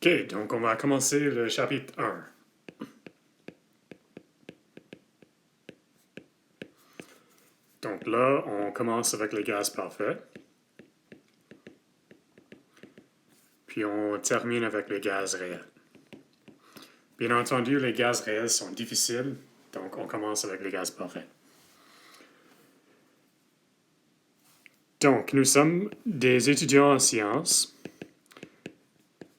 OK, donc on va commencer le chapitre 1. Donc là, on commence avec les gaz parfaits. Puis on termine avec les gaz réels. Bien entendu, les gaz réels sont difficiles, donc on commence avec les gaz parfaits. Donc, nous sommes des étudiants en sciences.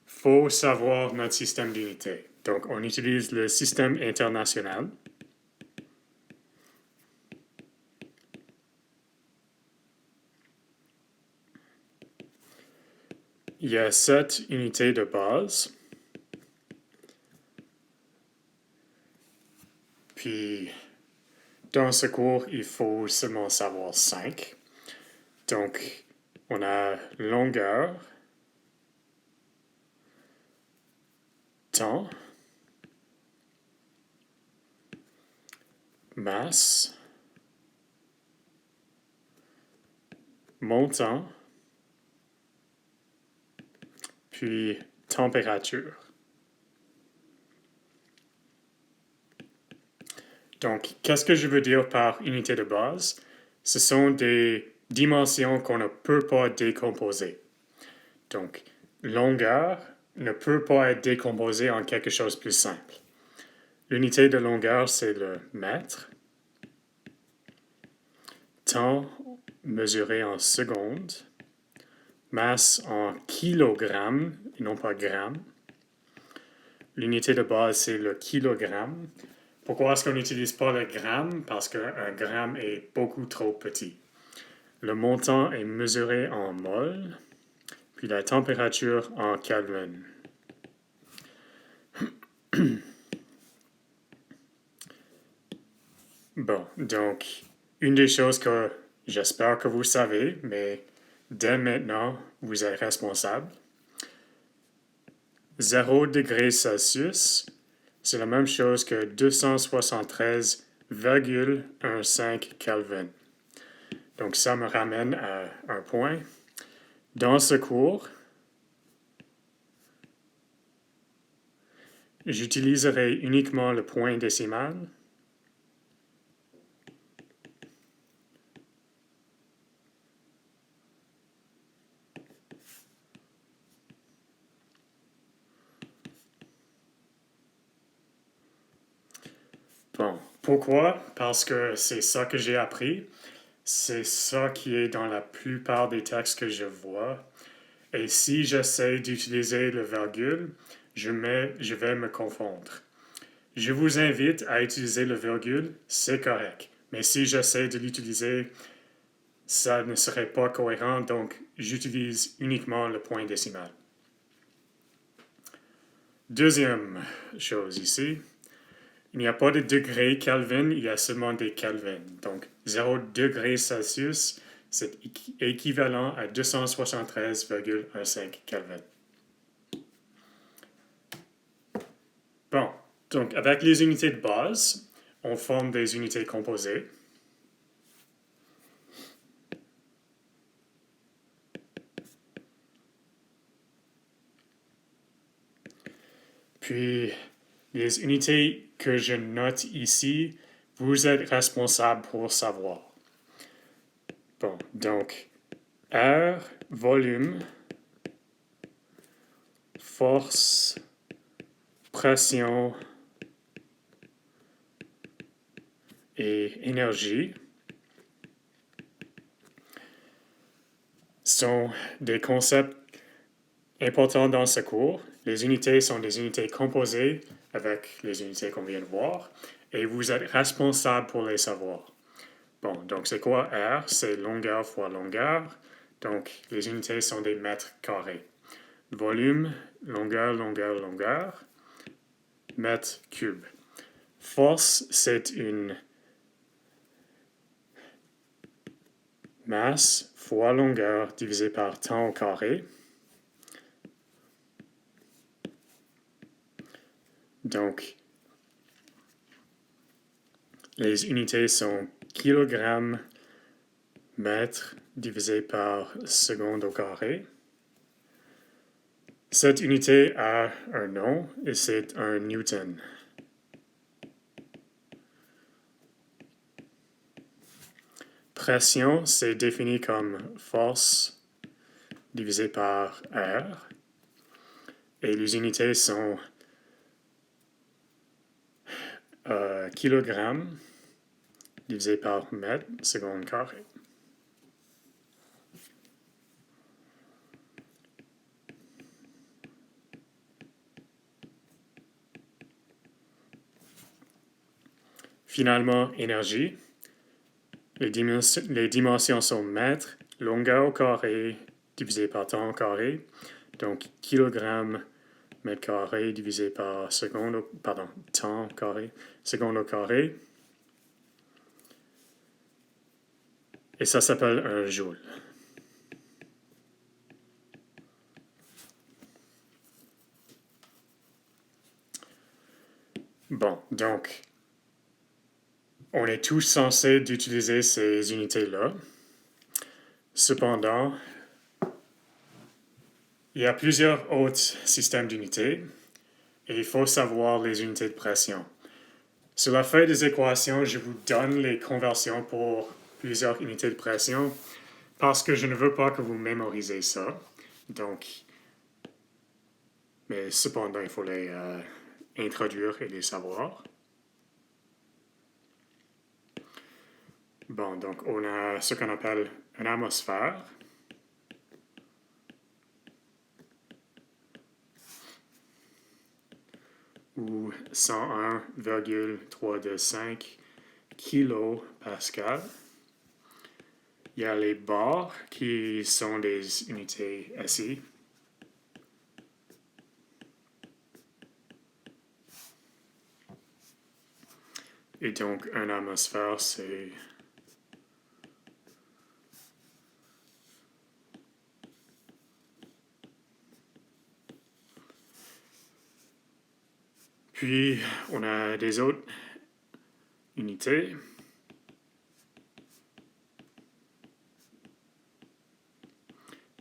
Faut savoir notre système d'unité. Donc, on utilise le système international. Il y a 7 unités de base. Puis, dans ce cours, il faut seulement savoir 5. Donc, on a longueur, temps, masse, montant, puis température. Donc, qu'est-ce que je veux dire par unité de base? Ce sont des dimensions qu'on ne peut pas décomposer. Donc, longueur ne peut pas être décomposée en quelque chose de plus simple. L'unité de longueur, c'est le mètre. Temps mesuré en secondes. Masse en kilogrammes, et non pas grammes. L'unité de base, c'est le kilogramme. Pourquoi est-ce qu'on n'utilise pas le gramme? Parce qu'un gramme est beaucoup trop petit. Le montant est mesuré en mol, puis la température en Kelvin. Bon, donc, une des choses que j'espère que vous savez, mais dès maintenant, vous êtes responsable. 0 degré Celsius, c'est la même chose que 273,15 Kelvin. Donc, ça me ramène à un point. Dans ce cours, j'utiliserai uniquement le point décimal. Bon, pourquoi? Parce que c'est ça que j'ai appris. C'est ça qui est dans la plupart des textes que je vois. Et si j'essaie d'utiliser le virgule, je vais me confondre. Je vous invite à utiliser le virgule, c'est correct. Mais si j'essaie de l'utiliser, ça ne serait pas cohérent, donc j'utilise uniquement le point décimal. Deuxième chose ici, il n'y a pas de degrés Kelvin, il y a seulement des Kelvin. Donc 0 degré Celsius, c'est équivalent à 273,15 Kelvin. Bon, donc avec les unités de base, on forme des unités composées. Puis, les unités que je note ici, vous êtes responsable pour savoir. Bon, donc, air, volume, force, pression et énergie sont des concepts importants dans ce cours. Les unités sont des unités composées avec les unités qu'on vient de voir et vous êtes responsable pour les savoir. Bon, donc c'est quoi R? C'est longueur fois longueur. Donc les unités sont des mètres carrés. Volume, longueur, longueur, longueur. Mètre cube. Force, c'est une masse fois longueur divisé par temps au carré. Donc, les unités sont kilogrammes, mètre divisé par seconde au carré. Cette unité a un nom et c'est un newton. Pression, c'est défini comme force divisé par R. Et les unités sont kilogrammes divisé par mètre seconde carré. Finalement, énergie. Les dimensions sont mètres, longueur au carré divisé par temps au carré. Donc, kilogramme mètre carré divisé par seconde, temps carré, seconde au carré. Et ça s'appelle un joule. Bon, donc, on est tous censés utiliser ces unités-là. Cependant, il y a plusieurs autres systèmes d'unités et il faut savoir les unités de pression. Sur la feuille des équations, je vous donne les conversions pour plusieurs unités de pression parce que je ne veux pas que vous mémorisez ça. Donc, mais cependant, il faut les introduire et les savoir. Bon, donc on a ce qu'on appelle une atmosphère. Ou 101,325 kilopascal. Il y a les bars qui sont des unités SI. Et donc, une atmosphère, c'est puis, on a des autres unités.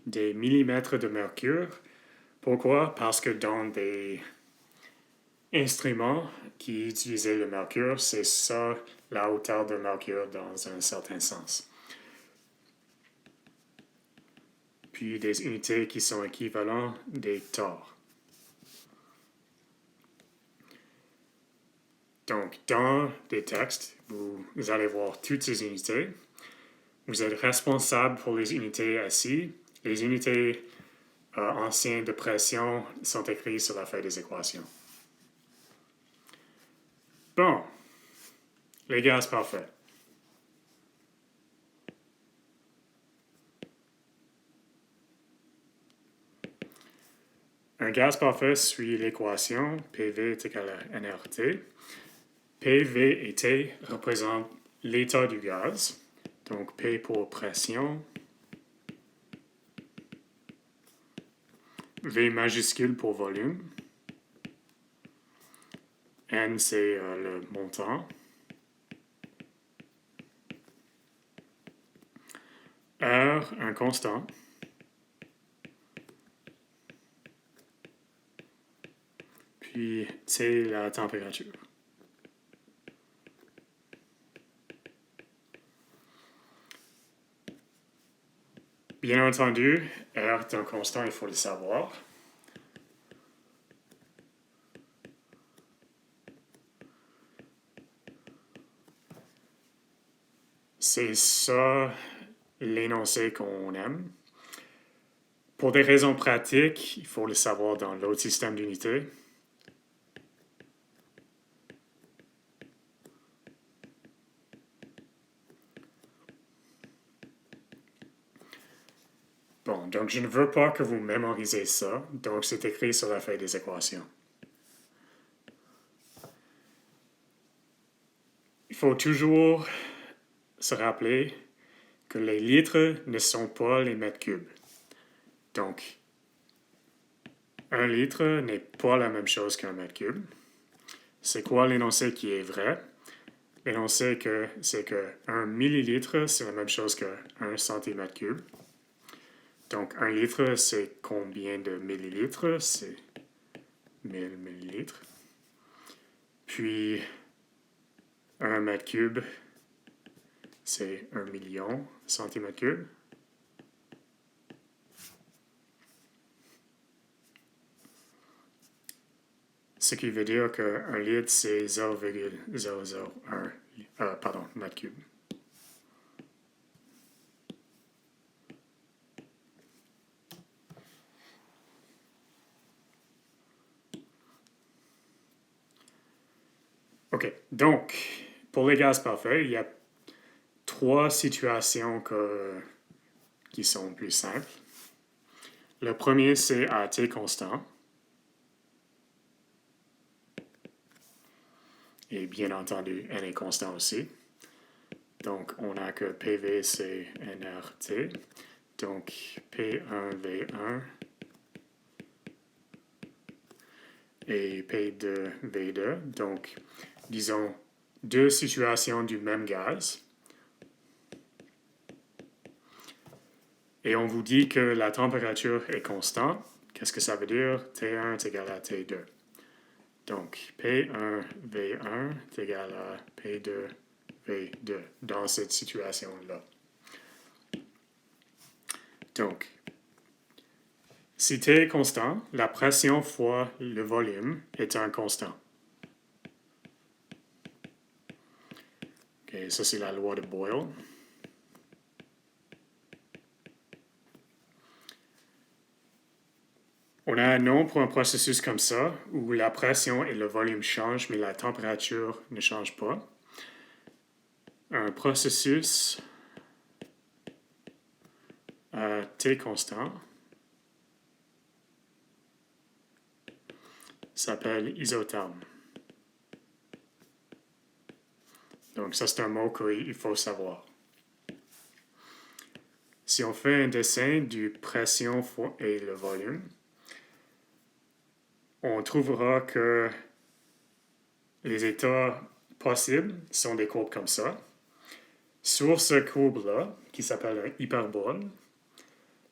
Des millimètres de mercure. Pourquoi? Parce que dans des instruments qui utilisaient le mercure, c'est ça la hauteur de mercure dans un certain sens. Puis des unités qui sont équivalentes des torts. Donc, dans des textes, vous allez voir toutes ces unités. Vous êtes responsable pour les unités SI. Les unités anciennes de pression sont écrites sur la feuille des équations. Bon, les gaz parfaits. Un gaz parfait suit l'équation PV est égal à nRT. PV et T représentent l'état du gaz. Donc P pour pression, V majuscule pour volume, N c'est le montant, R un constant, puis T la température. Bien entendu, R est un constant, il faut le savoir. C'est ça l'énoncé qu'on aime. Pour des raisons pratiques, il faut le savoir dans l'autre système d'unité. Bon, donc je ne veux pas que vous mémorisez ça, donc c'est écrit sur la feuille des équations. Il faut toujours se rappeler que les litres ne sont pas les mètres cubes. Donc, un litre n'est pas la même chose qu'un mètre cube. C'est quoi l'énoncé qui est vrai? L'énoncé c'est que 1 millilitre, c'est la même chose que 1 centimètre cube. Donc, 1 litre, c'est combien de millilitres? C'est 1000 millilitres. Puis, 1 mètre cube, c'est 1 million centimètres cubes. Ce qui veut dire qu'un litre, c'est 0,001 mètre cube. OK. Donc, pour les gaz parfaits, il y a 3 situations qui sont plus simples. Le premier, c'est à T constant. Et bien entendu, N est constant aussi. Donc, on a que PV, c'est nRT. Donc, P1V1 et P2V2. Donc, disons, 2 situations du même gaz. Et on vous dit que la température est constante. Qu'est-ce que ça veut dire? T1 est égal à T2. Donc, P1V1 est égal à P2V2 dans cette situation-là. Donc, si T est constant, la pression fois le volume est un constant. Okay, ça, c'est la loi de Boyle. On a un nom pour un processus comme ça, où la pression et le volume changent, mais la température ne change pas. Un processus à T constant s'appelle isotherme. Donc ça, c'est un mot qu'il faut savoir. Si on fait un dessin du pression et le volume, on trouvera que les états possibles sont des courbes comme ça. Sur ce courbe-là, qui s'appelle un hyperbole,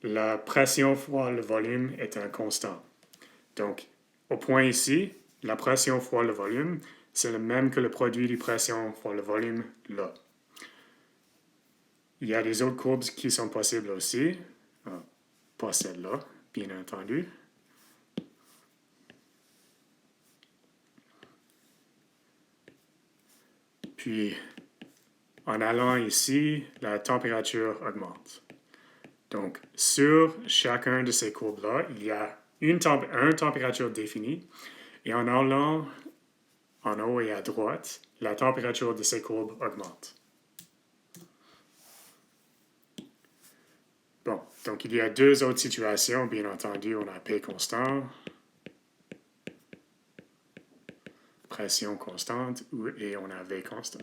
la pression fois le volume est un constant. Donc, au point ici, la pression fois le volume, c'est le même que le produit du pression fois le volume là. Il y a des autres courbes qui sont possibles aussi. Pas celle-là, bien entendu. Puis, en allant ici, la température augmente. Donc, sur chacun de ces courbes-là, il y a une température définie. Et en allant en haut et à droite, la température de ces courbes augmente. Bon, donc il y a 2 autres situations. Bien entendu, on a P constant, pression constante, et on a V constant.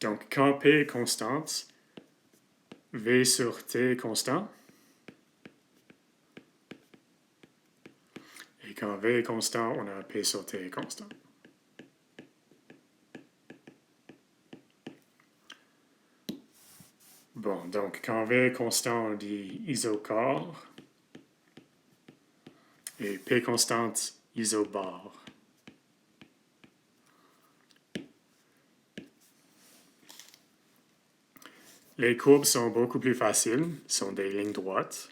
Donc, quand P est constante, V sur T est constant. Et quand V est constant, on a P sur T est constant. Bon, donc quand V est constant, on dit isochore. Et P constante, isobar. Les courbes sont beaucoup plus faciles, sont des lignes droites.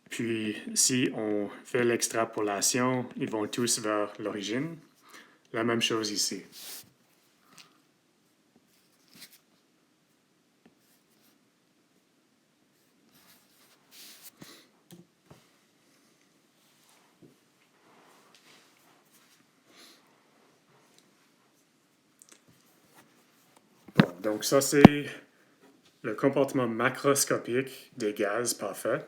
Puis, si on fait l'extrapolation, ils vont tous vers l'origine. La même chose ici. Bon, donc ça, c'est le comportement macroscopique des gaz parfaits.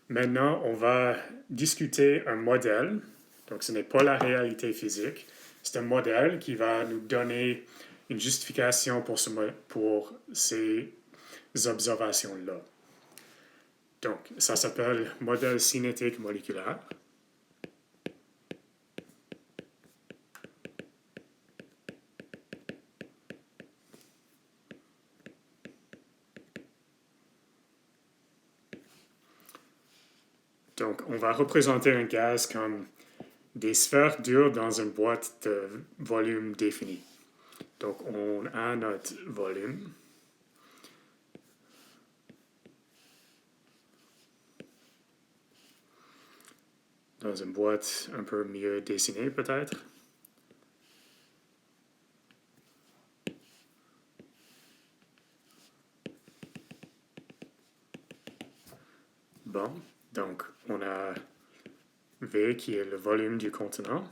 Maintenant, on va discuter un modèle. Donc, ce n'est pas la réalité physique. C'est un modèle qui va nous donner une justification pour ces observations-là. Donc, ça s'appelle modèle cinétique moléculaire. Donc, on va représenter un gaz comme des sphères dures dans une boîte de volume défini. Donc, on a notre volume. Dans une boîte un peu mieux dessinée, peut-être. Bon, donc on a V qui est le volume du contenant.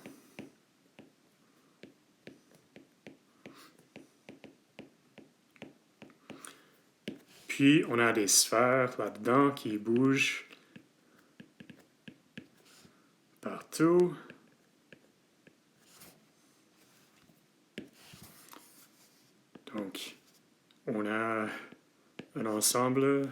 Puis on a des sphères là-dedans qui bougent partout. Donc on a un ensemble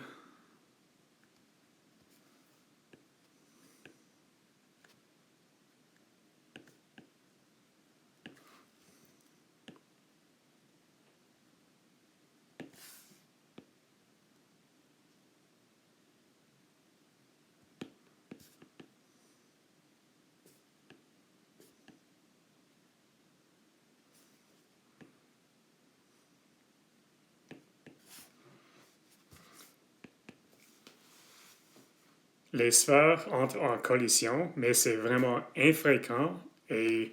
les sphères entrent en collision, mais c'est vraiment infréquent et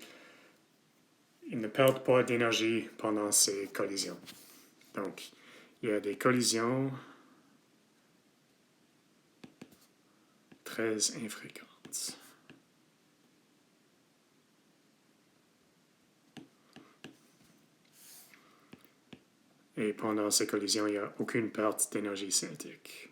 ils ne perdent pas d'énergie pendant ces collisions. Donc, il y a des collisions très infréquentes. Et pendant ces collisions, il n'y a aucune perte d'énergie cinétique.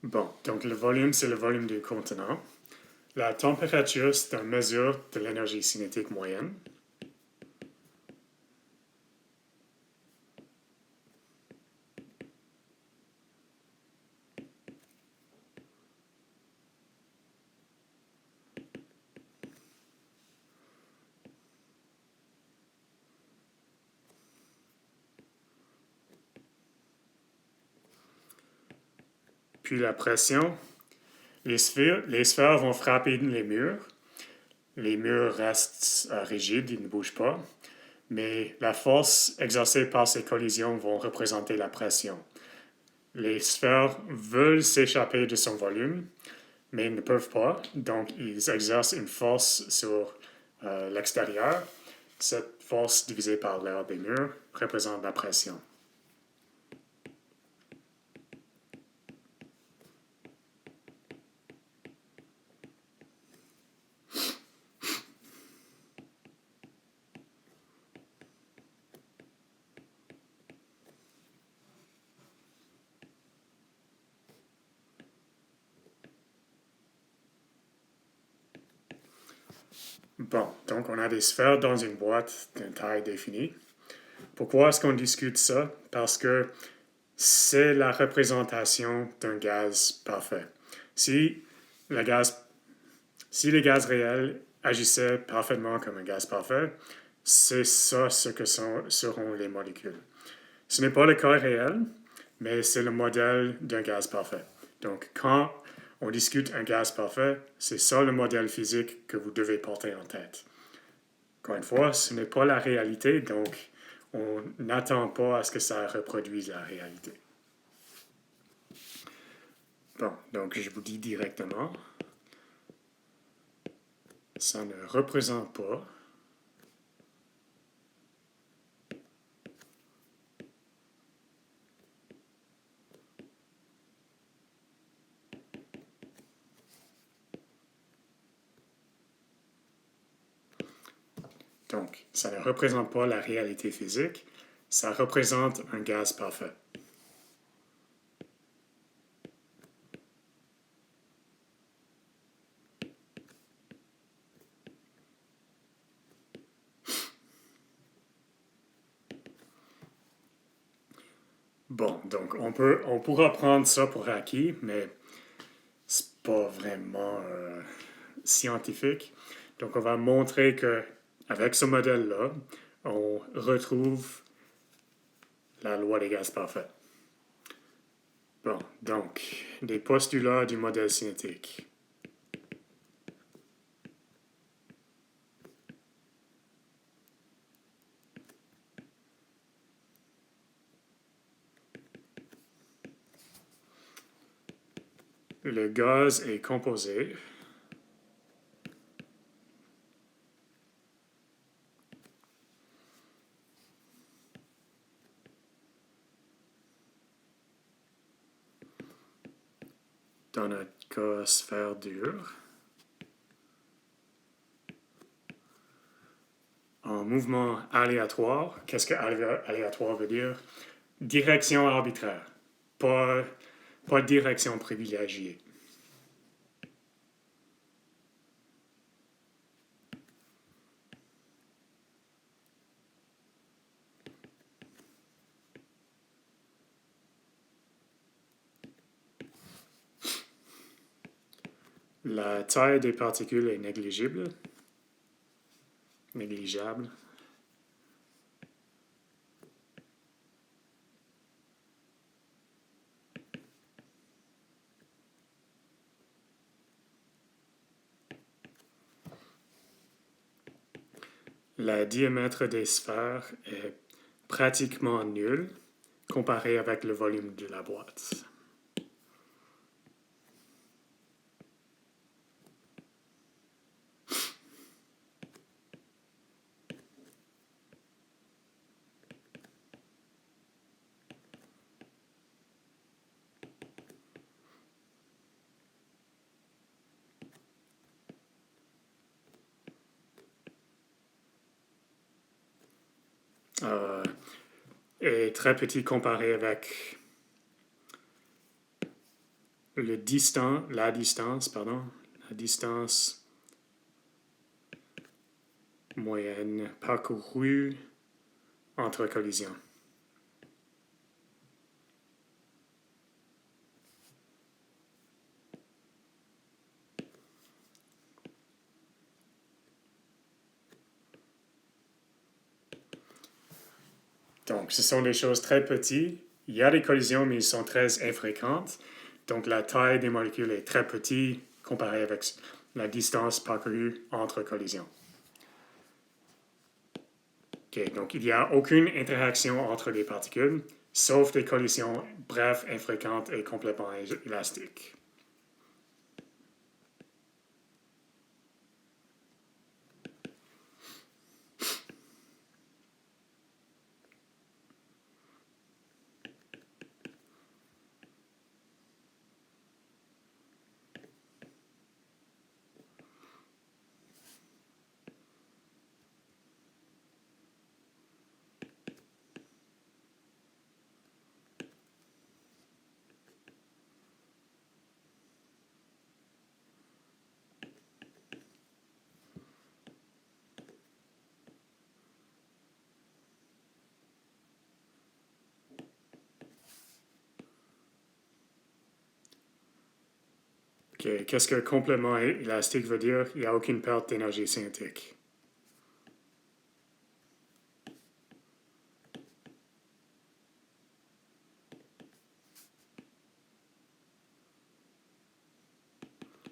Bon, donc le volume, c'est le volume du contenant. La température, c'est une mesure de l'énergie cinétique moyenne. Puis la pression. Les sphères vont frapper les murs. Les murs restent rigides, ils ne bougent pas. Mais la force exercée par ces collisions vont représenter la pression. Les sphères veulent s'échapper de son volume, mais ils ne peuvent pas. Donc, ils exercent une force sur l'extérieur. Cette force divisée par l'air des murs représente la pression. Bon, donc on a des sphères dans une boîte d'une taille définie. Pourquoi est-ce qu'on discute ça? Parce que c'est la représentation d'un gaz parfait. Si le gaz réel agissait parfaitement comme un gaz parfait, c'est ça ce que seront les molécules. Ce n'est pas le cas réel, mais c'est le modèle d'un gaz parfait. Donc, quand on discute un gaz parfait, c'est ça le modèle physique que vous devez porter en tête. Encore une fois, ce n'est pas la réalité, donc on n'attend pas à ce que ça reproduise la réalité. Bon, donc je vous dis directement, ça ne représente pas donc, ça ne représente pas la réalité physique, ça représente un gaz parfait. Bon, donc on pourra prendre ça pour acquis, mais c'est pas vraiment scientifique. Donc on va montrer que avec ce modèle-là, on retrouve la loi des gaz parfaits. Bon, donc, des postulats du modèle cinétique. Le gaz est composé dans notre cas sphère dure en mouvement aléatoire. Qu'est-ce que aléatoire veut dire? Direction arbitraire, pas, pas direction privilégiée. La taille des particules est négligeable. Le diamètre des sphères est pratiquement nul comparé avec le volume de la boîte. Est très petit comparé avec la distance moyenne parcourue entre collisions. Donc, ce sont des choses très petites. Il y a des collisions, mais elles sont très infréquentes. Donc, la taille des molécules est très petite comparée avec la distance parcourue entre collisions. Okay, donc, il n'y a aucune interaction entre les particules, sauf des collisions brèves, infréquentes et complètement élastiques. Okay, qu'est-ce que complément élastique veut dire? Il n'y a aucune perte d'énergie cinétique.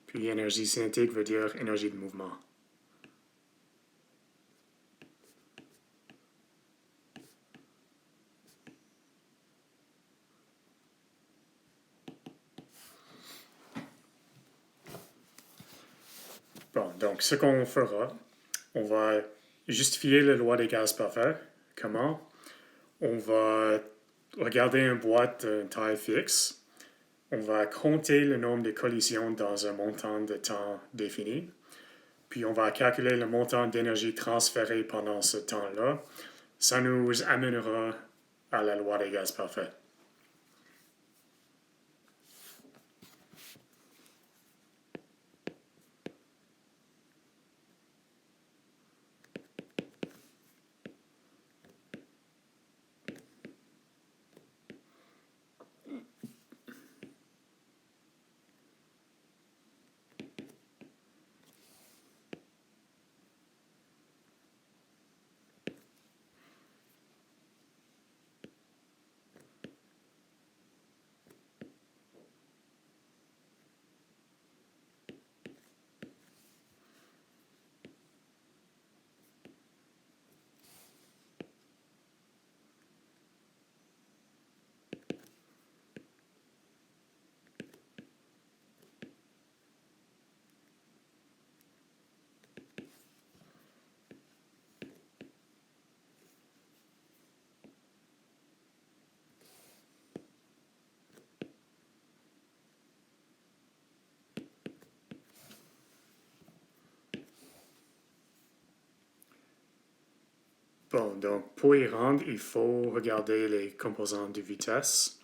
Puis énergie cinétique veut dire énergie de mouvement. Bon, donc ce qu'on fera, on va justifier la loi des gaz parfaits. Comment? On va regarder une boîte de taille fixe. On va compter le nombre de collisions dans un montant de temps défini. Puis on va calculer le montant d'énergie transférée pendant ce temps-là. Ça nous amènera à la loi des gaz parfaits. Bon, donc pour y rendre, il faut regarder les composantes de vitesse.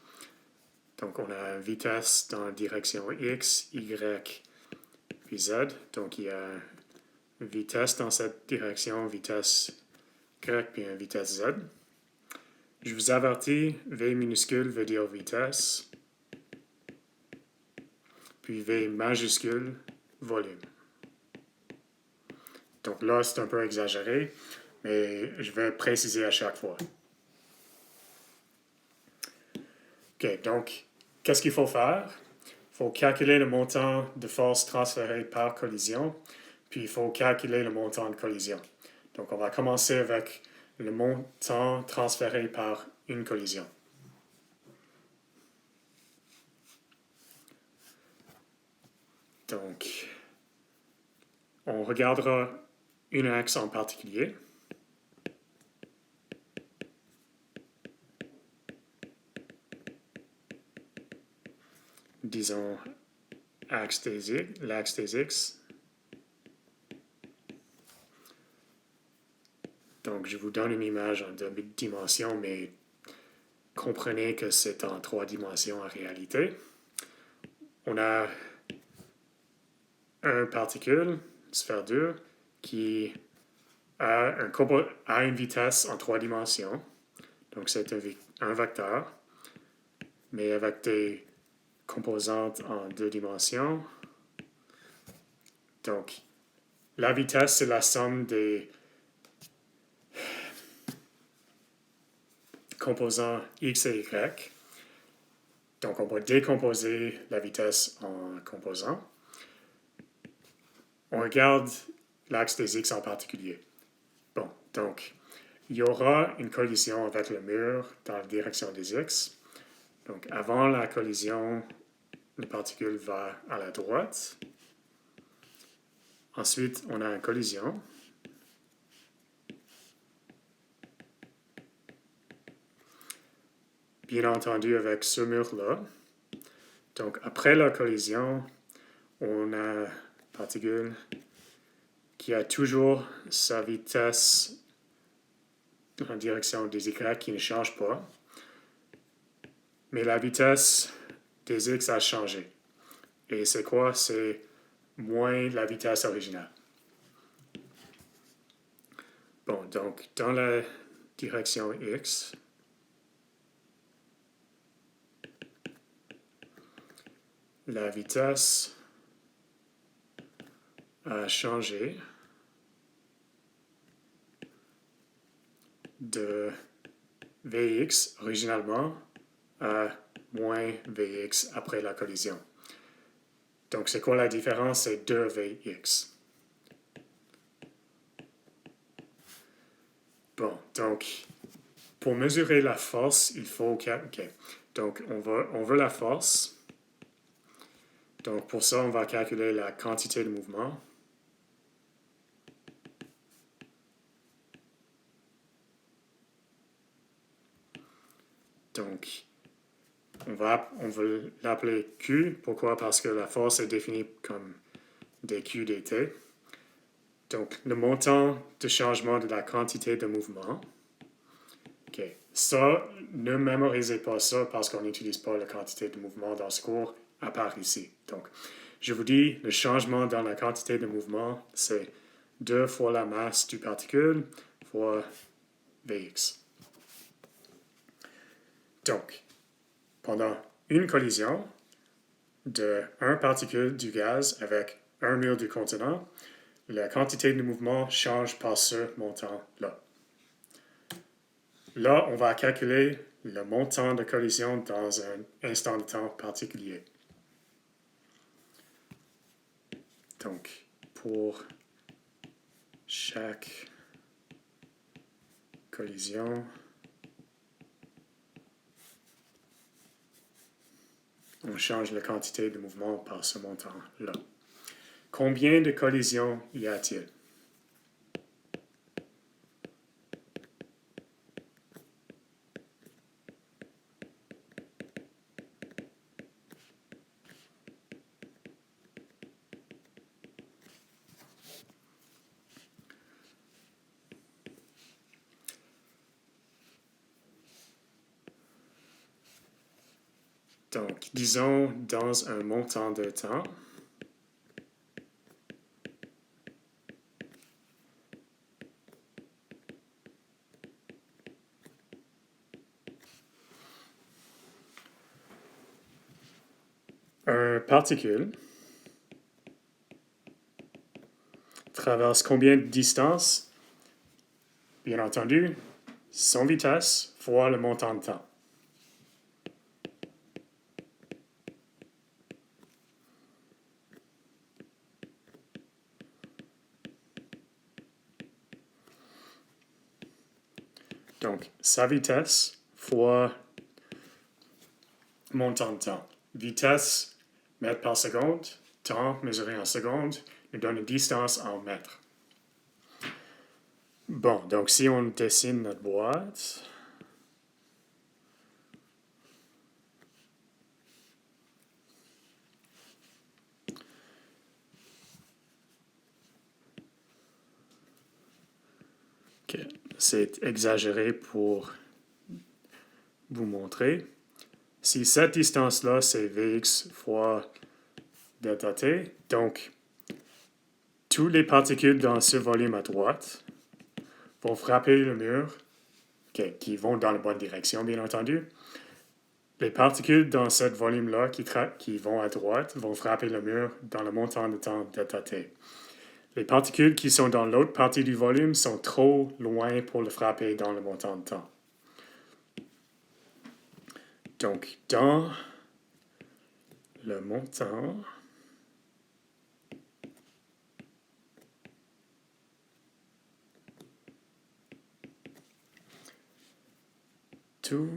Donc on a vitesse dans la direction X, Y, puis Z. Donc il y a vitesse dans cette direction, vitesse Y, puis une vitesse Z. Je vous avertis, V minuscule veut dire vitesse, puis V majuscule, volume. Donc là, c'est un peu exagéré, mais je vais préciser à chaque fois. OK, donc, qu'est-ce qu'il faut faire? Il faut calculer le montant de force transférée par collision, puis il faut calculer le montant de collision. Donc, on va commencer avec le montant transféré par une collision. Donc, on regardera une axe en particulier. Disons l'axe des X. Donc, je vous donne une image en 2 dimensions, mais comprenez que c'est en 3 dimensions en réalité. On a une particule, une sphère dure, qui a une vitesse en 3 dimensions. Donc, c'est un vecteur, mais avec des composantes en 2 dimensions. Donc, la vitesse, c'est la somme des composants X et Y. Donc, on va décomposer la vitesse en composants. On regarde l'axe des X en particulier. Bon, donc, il y aura une collision avec le mur dans la direction des X. Donc, avant la collision, la particule va à la droite. Ensuite, on a une collision. Bien entendu, avec ce mur-là. Donc, après la collision, on a une particule qui a toujours sa vitesse en direction des Y qui ne change pas. Mais la vitesse des X a changé. Et c'est quoi? C'est moins la vitesse originale. Bon, donc, dans la direction X, la vitesse a changé de Vx originalement à moins Vx après la collision. Donc, c'est quoi la différence? C'est 2 Vx. Bon, donc, pour mesurer la force, il faut... OK. Donc, on veut la force. Donc, pour ça, on va calculer la quantité de mouvement. Donc, on va l'appeler Q. Pourquoi? Parce que la force est définie comme dQ dt. Donc, le montant de changement de la quantité de mouvement. OK. Ça, ne mémorisez pas ça parce qu'on n'utilise pas la quantité de mouvement dans ce cours, à part ici. Donc, je vous dis, le changement dans la quantité de mouvement, c'est 2 fois la masse du particule fois Vx. Donc, pendant une collision de 1 particule du gaz avec 1 mur du contenant, la quantité de mouvement change par ce montant-là. Là, on va calculer le montant de collision dans un instant de temps particulier. Donc, pour chaque collision, on change la quantité de mouvement par ce montant-là. Combien de collisions y a-t-il? Donc, disons dans un montant de temps, une particule traverse combien de distance? Bien entendu, son vitesse fois le montant de temps. Donc, sa vitesse fois montant de temps. Vitesse, mètres par seconde, temps mesuré en secondes, nous donne une distance en mètres. Bon, donc si on dessine notre boîte, okay. C'est exagéré pour vous montrer. Si cette distance-là, c'est Vx fois delta t, donc toutes les particules dans ce volume à droite vont frapper le mur, okay, qui vont dans la bonne direction, bien entendu. Les particules dans ce volume-là qui vont à droite vont frapper le mur dans le montant de temps delta t. Les particules qui sont dans l'autre partie du volume sont trop loin pour le frapper dans le montant de temps. Donc, dans le montant, tout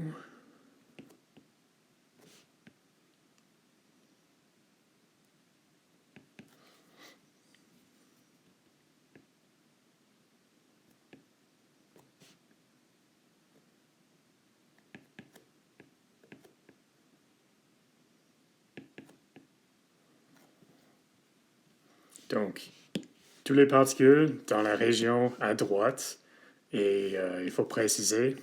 donc, toutes les particules dans la région à droite, et il faut préciser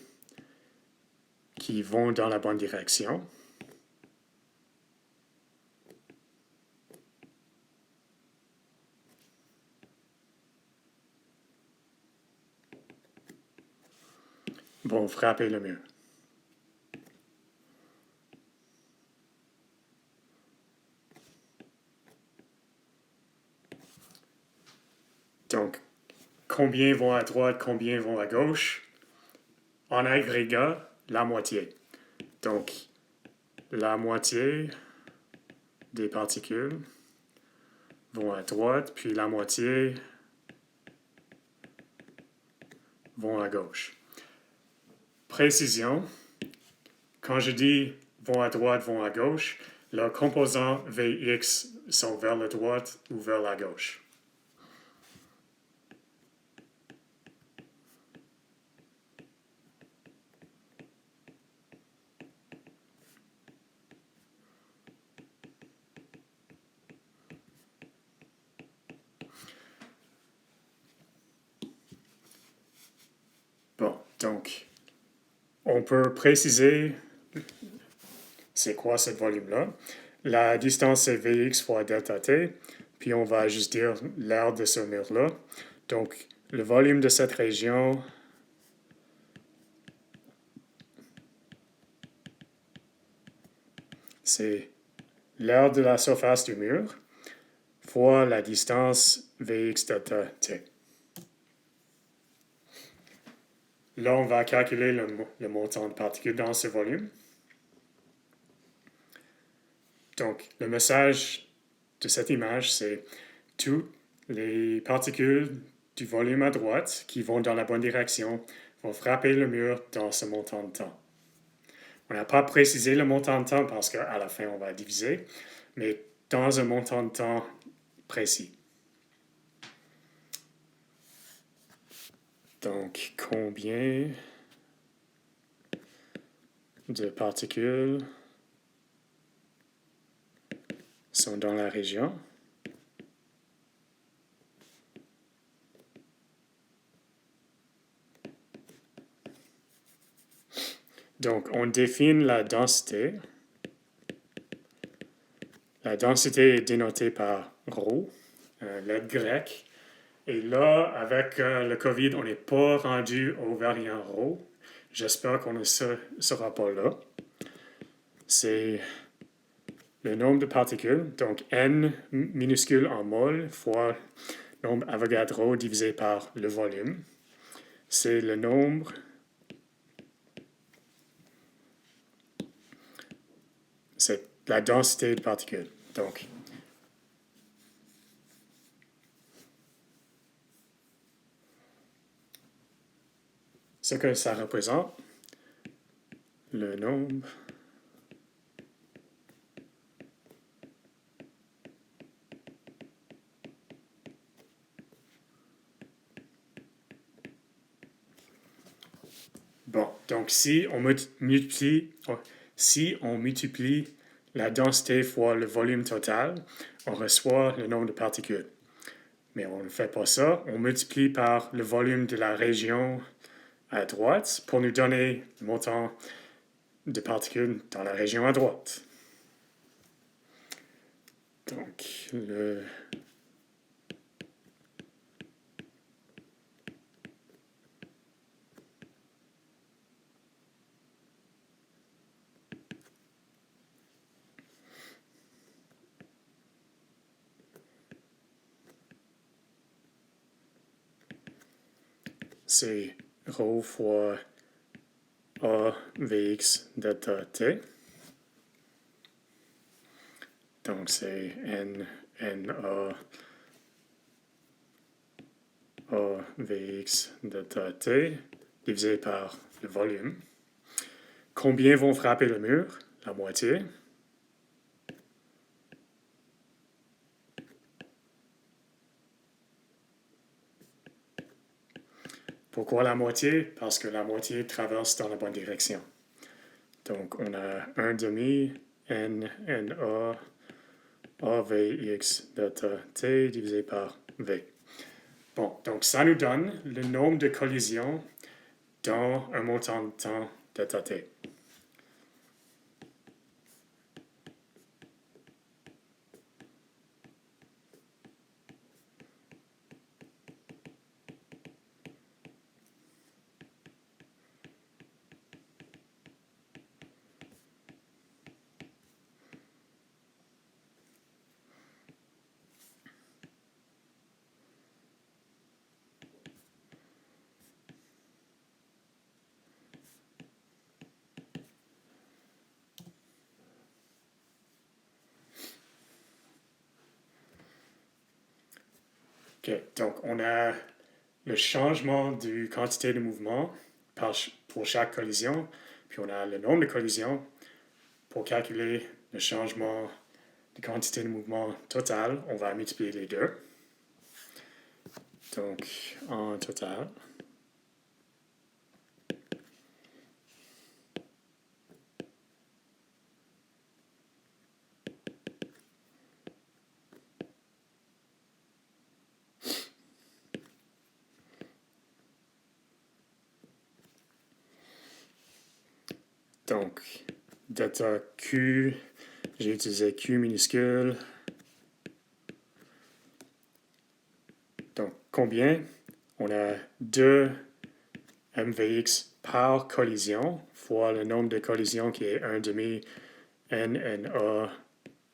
qui vont dans la bonne direction. Vont frapper le mur. Donc, combien vont à droite, combien vont à gauche? En agrégat, la moitié. Donc, la moitié des particules vont à droite, puis la moitié vont à gauche. Précision, quand je dis vont à droite, vont à gauche, leurs composants Vx sont vers la droite ou vers la gauche. Bon, donc, on peut préciser c'est quoi ce volume-là. La distance, c'est Vx fois delta t, puis on va juste dire l'aire de ce mur-là. Donc, le volume de cette région, c'est l'aire de la surface du mur fois la distance Vx delta t. Là, on va calculer le montant de particules dans ce volume. Donc, le message de cette image, c'est toutes les particules du volume à droite qui vont dans la bonne direction vont frapper le mur dans ce montant de temps. On n'a pas précisé le montant de temps parce qu'à la fin, on va diviser, mais dans un montant de temps précis. Donc, combien de particules sont dans la région? Donc, on définit la densité La densité est dénotée par ρ, lettre grecque. Et là, avec le COVID, on n'est pas rendu au variant ρ. J'espère qu'on ne sera pas là. C'est le nombre de particules, donc n minuscule en mol fois le nombre Avogadro divisé par le volume. C'est le nombre, c'est la densité de particules. Donc, ce que ça représente, le nombre bon, donc si on multiplie la densité fois le volume total, on reçoit le nombre de particules. Mais on ne fait pas ça, on multiplie par le volume de la région à droite pour nous donner le montant de particules dans la région à droite. Donc, c'est ρ fois A Vx delta t. Donc, c'est NA A Vx delta t divisé par le volume. Combien vont frapper le mur? La moitié. Pourquoi la moitié? Parce que la moitié traverse dans la bonne direction. Donc, on a 1 demi NA AVX delta t divisé par V. Bon, donc ça nous donne le nombre de collisions dans un montant de temps delta t. OK, donc on a le changement de quantité de mouvement pour chaque collision, puis on a le nombre de collisions pour calculer le changement de quantité de mouvement total. On va multiplier les deux. Donc, en total, donc, delta Q, j'ai utilisé Q minuscule. Donc, combien? On a 2 MVX par collision fois le nombre de collisions qui est 1 demi NNA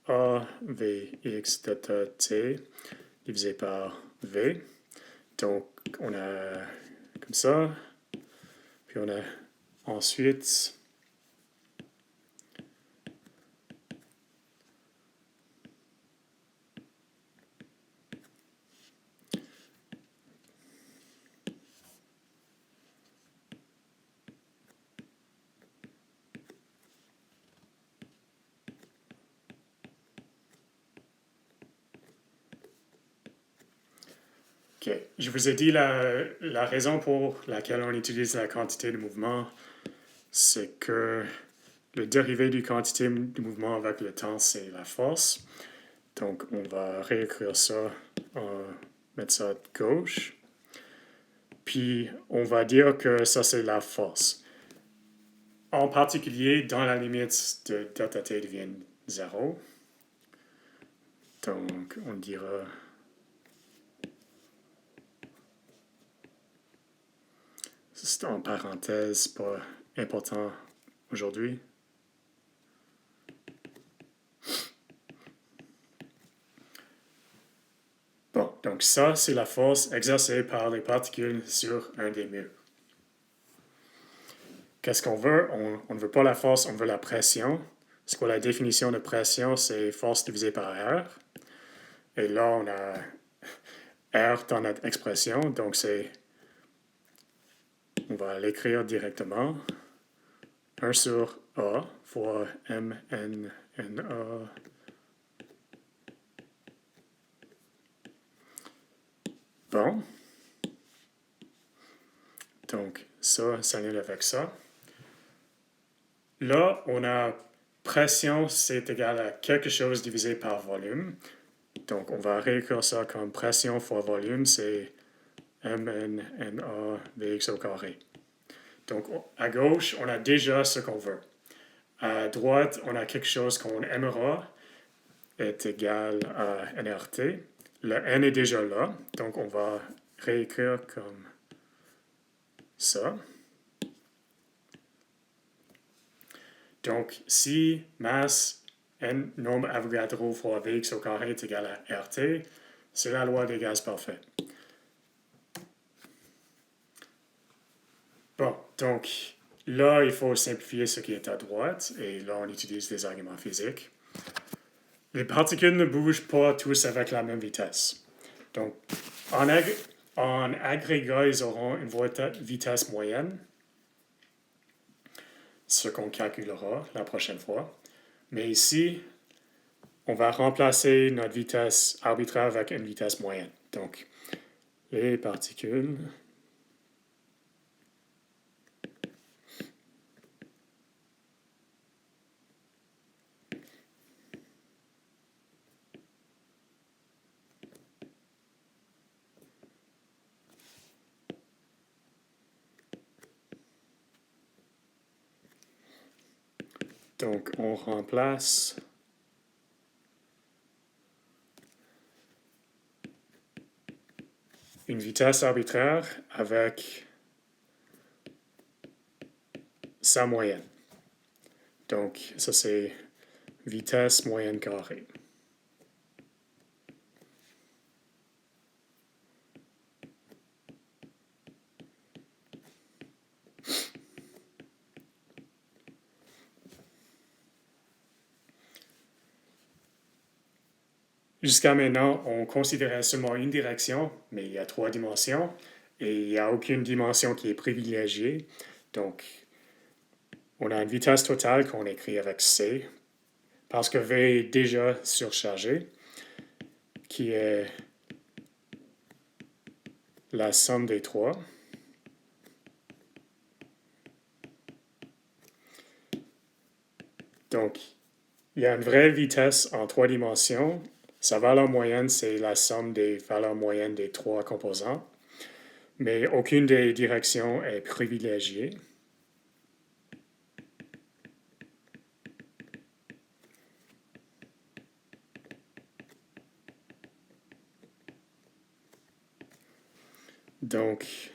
AVX delta T divisé par V. Donc, on a comme ça. Puis on a ensuite OK. Je vous ai dit la raison pour laquelle on utilise la quantité de mouvement, c'est que le dérivé du quantité de mouvement avec le temps, c'est la force. Donc, on va réécrire ça, mettre ça à gauche. Puis, on va dire que ça, c'est la force. En particulier, dans la limite de delta t devient 0. Donc, on dira c'est en parenthèse, pas important aujourd'hui. Bon, donc ça, c'est la force exercée par les particules sur un des murs. Qu'est-ce qu'on veut? On ne veut pas la force, on veut la pression. C'est quoi la définition de pression? C'est force divisée par R. Et là, on a R dans notre expression, donc on va l'écrire directement. 1 sur A fois MNNA. Bon. Donc, ça s'annule avec ça. Là, on a pression, c'est égal à quelque chose divisé par volume. Donc, on va réécrire ça comme pression fois volume, c'est MNNA Vx au carré. Donc, à gauche, on a déjà ce qu'on veut. À droite, on a quelque chose qu'on aimera est égal à nRT. Le n est déjà là, donc on va réécrire comme ça. Donc, si masse n nombre Avogadro fois Vx au carré est égal à RT, c'est la loi des gaz parfaits. Bon, donc là, il faut simplifier ce qui est à droite, et là, on utilise des arguments physiques. Les particules ne bougent pas tous avec la même vitesse. Donc, en agrégat, ils auront une vitesse moyenne, ce qu'on calculera la prochaine fois. Mais ici, on va remplacer notre vitesse arbitraire avec une vitesse moyenne. Donc, les particules donc, on remplace une vitesse arbitraire avec sa moyenne. Donc, ça c'est vitesse moyenne carrée. Jusqu'à maintenant, on considérait seulement une direction, mais il y a 3 dimensions, et il n'y a aucune dimension qui est privilégiée. Donc, on a une vitesse totale qu'on écrit avec C, parce que V est déjà surchargé, qui est la somme des 3. Donc, il y a une vraie vitesse en 3 dimensions. Sa valeur moyenne, c'est la somme des valeurs moyennes des 3 composants, mais aucune des directions est privilégiée. Donc,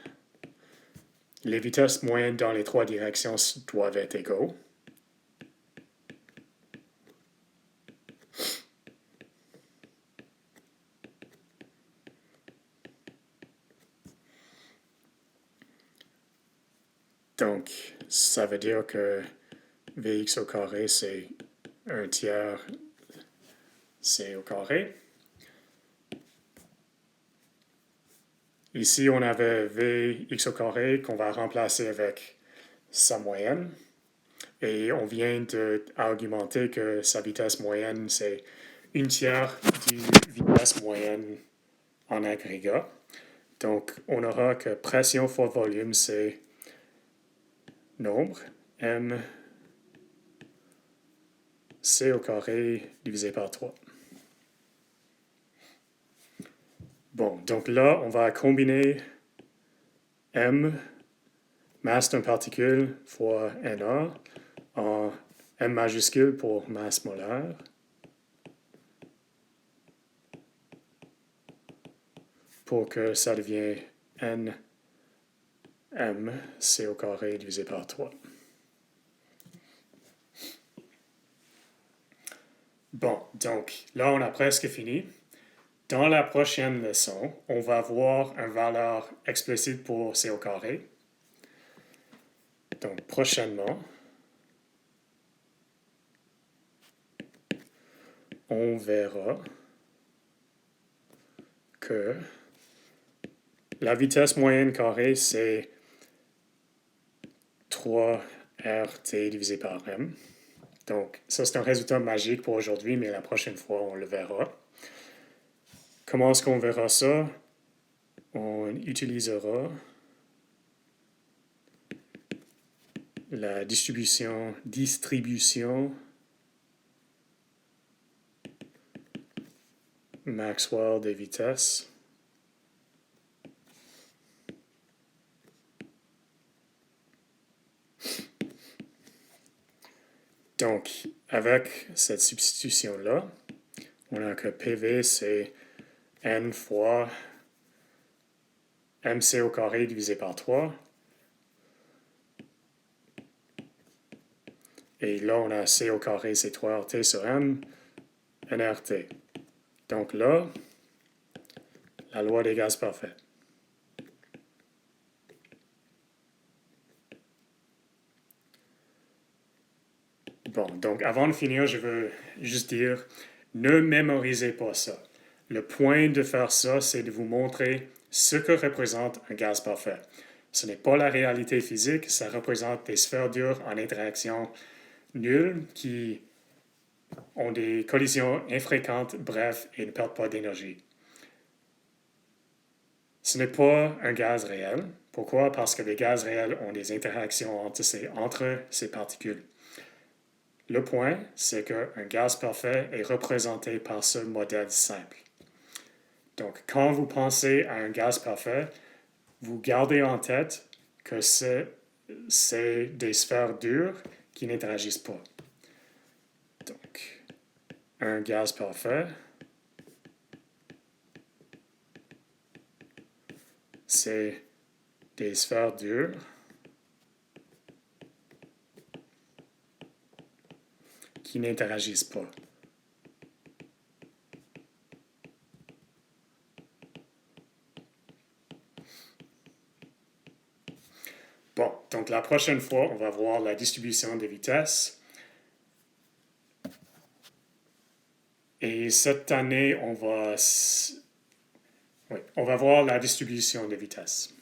les vitesses moyennes dans les 3 directions doivent être égaux. Donc, ça veut dire que Vx au carré, c'est 1 tiers C au carré. Ici, on avait Vx au carré qu'on va remplacer avec sa moyenne. Et on vient d'argumenter que sa vitesse moyenne, c'est 1 tiers du vitesse moyenne en agrégat. Donc, on aura que pression fois volume, c'est nombre, m c au carré divisé par 3. Bon, donc là, on va combiner m, masse d'une particule, fois Na, en m majuscule pour masse molaire. pour que ça devienne n m c au carré divisé par 3. Bon, donc là, on a presque fini. Dans la prochaine leçon, on va voir une valeur explicite pour c au carré. Donc, prochainement, on verra que la vitesse moyenne carrée, c'est 3RT divisé par M. Donc, ça, c'est un résultat magique pour aujourd'hui, mais la prochaine fois, on le verra. Comment est-ce qu'on verra ça? On utilisera la distribution Maxwell des vitesses. Donc, avec cette substitution-là, on a que PV, c'est n fois mc au carré divisé par 3. Et là, on a c au carré, c'est 3RT sur m, nRT. Donc là, la loi des gaz parfaits. Bon, donc avant de finir, je veux juste dire, ne mémorisez pas ça. Le point de faire ça, c'est de vous montrer ce que représente un gaz parfait. Ce n'est pas la réalité physique, ça représente des sphères dures en interaction nulle qui ont des collisions infréquentes, bref, et ne perdent pas d'énergie. Ce n'est pas un gaz réel. Pourquoi? Parce que les gaz réels ont des interactions entre ces particules. Le point, c'est qu'un gaz parfait est représenté par ce modèle simple. Donc, quand vous pensez à un gaz parfait, vous gardez en tête que c'est des sphères dures qui n'interagissent pas. Donc, un gaz parfait, c'est des sphères dures qui n'interagissent pas. Bon, donc la prochaine fois, on va voir la distribution des vitesses. Et cette année, on va voir la distribution des vitesses.